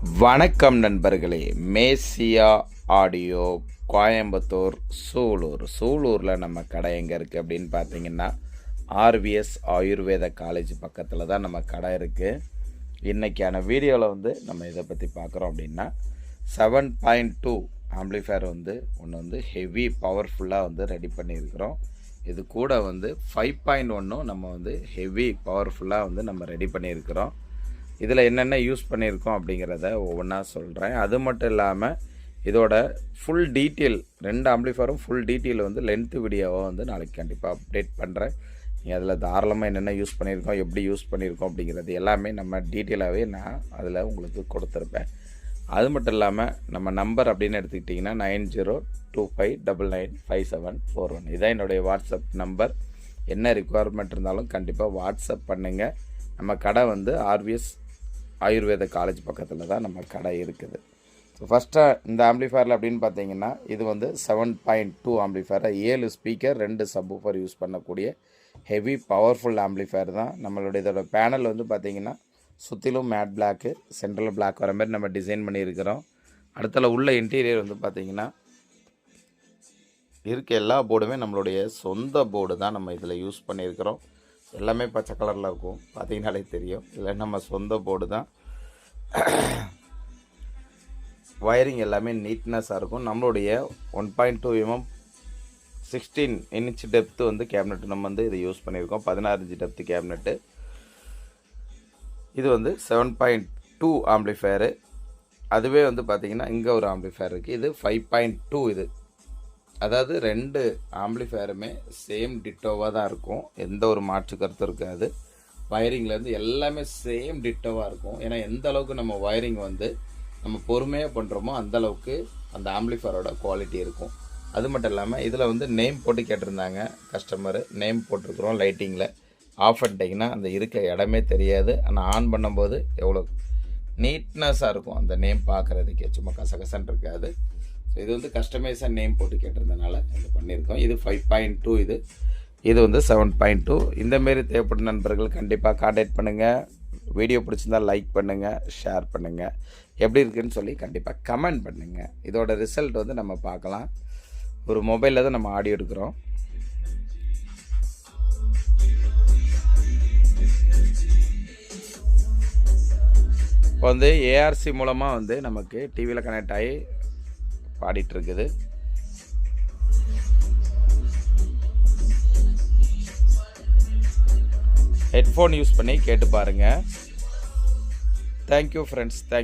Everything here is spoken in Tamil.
வணக்கம் நண்பர்களே. மேசியா ஆடியோ, கோயம்புத்தூர், சூலூரில் நம்ம கடை எங்கே இருக்குது அப்படின்னு பார்த்தீங்கன்னா, ஆர்விஎஸ் ஆயுர்வேத காலேஜ் பக்கத்தில் தான் நம்ம கடை இருக்குது. இன்றைக்கான வீடியோவில் நம்ம இதை பற்றி பார்க்குறோம் அப்படின்னா, 7.2 ஆம்ப்ளிஃபயர் ஒன்று ஹெவி பவர்ஃபுல்லாக ரெடி பண்ணியிருக்கிறோம். இது கூட 5.1 நம்ம ஹெவி பவர்ஃபுல்லாக நம்ம ரெடி பண்ணியிருக்கிறோம். இதில் என்னென்ன யூஸ் பண்ணியிருக்கோம் அப்படிங்கிறத ஒவ்வொன்றா சொல்கிறேன். அது மட்டும் இல்லாமல் இதோட ஃபுல் டீட்டெயில், 2 ஆம்ப்ளிஃபயரும் ஃபுல் டீட்டெயில் லென்த்து வீடியோவை நாளைக்கு கண்டிப்பாக அப்டேட் பண்ணுறேன். நீங்கள் அதில் தாராளமாக என்னென்ன யூஸ் பண்ணியிருக்கோம், எப்படி யூஸ் பண்ணியிருக்கோம் அப்படிங்கிறது எல்லாமே நம்ம டீட்டெயிலாகவே நான் அதில் உங்களுக்கு கொடுத்துருப்பேன். அது மட்டும் இல்லாமல் நம்ம நம்பர் அப்படின்னு எடுத்துக்கிட்டிங்கன்னா 9025995741. இதான் என்னுடைய வாட்ஸ்அப் நம்பர். என்ன ரிக்குவயர்மெண்ட் இருந்தாலும் கண்டிப்பாக வாட்ஸ்அப் பண்ணுங்கள். நம்ம கடை ஆர்விஎஸ் ஆயுர்வேத காலேஜ் பக்கத்தில் தான் நம்ம கடை இருக்குது. ஸோ ஃபஸ்ட்டாக இந்த ஆம்ப்ளிஃபயரில் அப்படின்னு பார்த்தீங்கன்னா, இது 7.2 ஆம்ப்ளிஃபயர், 7 ஸ்பீக்கர், 2 சப்வூஃபர் யூஸ் பண்ணக்கூடிய ஹெவி பவர்ஃபுல் ஆம்ப்ளிஃபயர் தான். நம்மளுடைய இதோட பேனல் பார்த்தீங்கன்னா சுற்றிலும் மேட் பிளாக்கு, சென்ட்ரல் பிளாக் வர மாதிரி நம்ம டிசைன் பண்ணியிருக்கிறோம். அடுத்தல உள்ள இன்டீரியர் பார்த்தீங்கன்னா இருக்க எல்லா போர்டுமே நம்மளுடைய சொந்த போர்டு தான் நம்ம இதில் யூஸ் பண்ணியிருக்கிறோம். எல்லாமே பச்சை கலரில் இருக்கும், பார்த்தீங்கனாலே தெரியும். இல்லை நம்ம சொந்த போர்டு தான். வயரிங் எல்லாமே நீட்னஸாக இருக்கும். நம்மளுடைய 1.2 mm 16 inch டெப்த்து கேபினெட் நம்ம இதை யூஸ் பண்ணியிருக்கோம். 16 inch டெப்த்து கேபினெட்டு. இது 7.2 ஆம்ப்ளிஃபயரு. அதுவே பார்த்திங்கன்னா இங்கே ஒரு ஆம்ப்ளிஃபயர் இருக்குது. இது 5.2. இது அதாவது 2 ஆம்ப்ளிஃபயருமே சேம் டிட்டோவாக தான் இருக்கும். எந்த ஒரு மாற்று கருத்தும் இருக்காது. வயரிங்லேருந்து எல்லாமே சேம் டிட்டோவாக இருக்கும். ஏன்னா எந்த அளவுக்கு நம்ம வயரிங் நம்ம பொறுமையாக பண்ணுறோமோ அந்தளவுக்கு அந்த ஆம்ப்ளிஃபயரோட குவாலிட்டி இருக்கும். அது மட்டும் இல்லாமல் இதில் நேம் போட்டு கேட்டிருந்தாங்க கஸ்டமரு. நேம் போட்டிருக்கிறோம். லைட்டிங்கில் ஆஃப் பண்ணிட்டிங்கன்னா அந்த இருக்க இடமே தெரியாது. ஆனால் ஆன் பண்ணும்போது எவ்வளோ நீட்னஸாக இருக்கும் அந்த நேம் பார்க்குறதுக்கே. சும்மா கசகசன்னு இருக்காது. ஸோ இது கஸ்டமைஸாக நேம் போட்டு கேட்டிருந்தனால இது பண்ணியிருக்கோம். இது 5.2. இது 7.2. இந்தமாரி தேவைப்பட்ட நண்பர்கள் கண்டிப்பாக கான்டாக்ட் பண்ணுங்கள். வீடியோ பிடிச்சிருந்தால் லைக் பண்ணுங்கள், ஷேர் பண்ணுங்கள். எப்படி இருக்குதுன்னு சொல்லி கண்டிப்பாக கமெண்ட் பண்ணுங்கள். இதோட ரிசல்ட் நம்ம பார்க்கலாம். ஒரு மொபைலில் தான் நம்ம ஆடியோ எடுக்கிறோம். இப்போ ஏஆர்சி மூலமாக நமக்கு டிவியில் கனெக்ட் ஆகி பாடிட்டுருக்குது. ஹெட்ஃபோன் யூஸ் பண்ணி கேட்டு பாருங்கள். Thank you friends. தேங்க்யூ.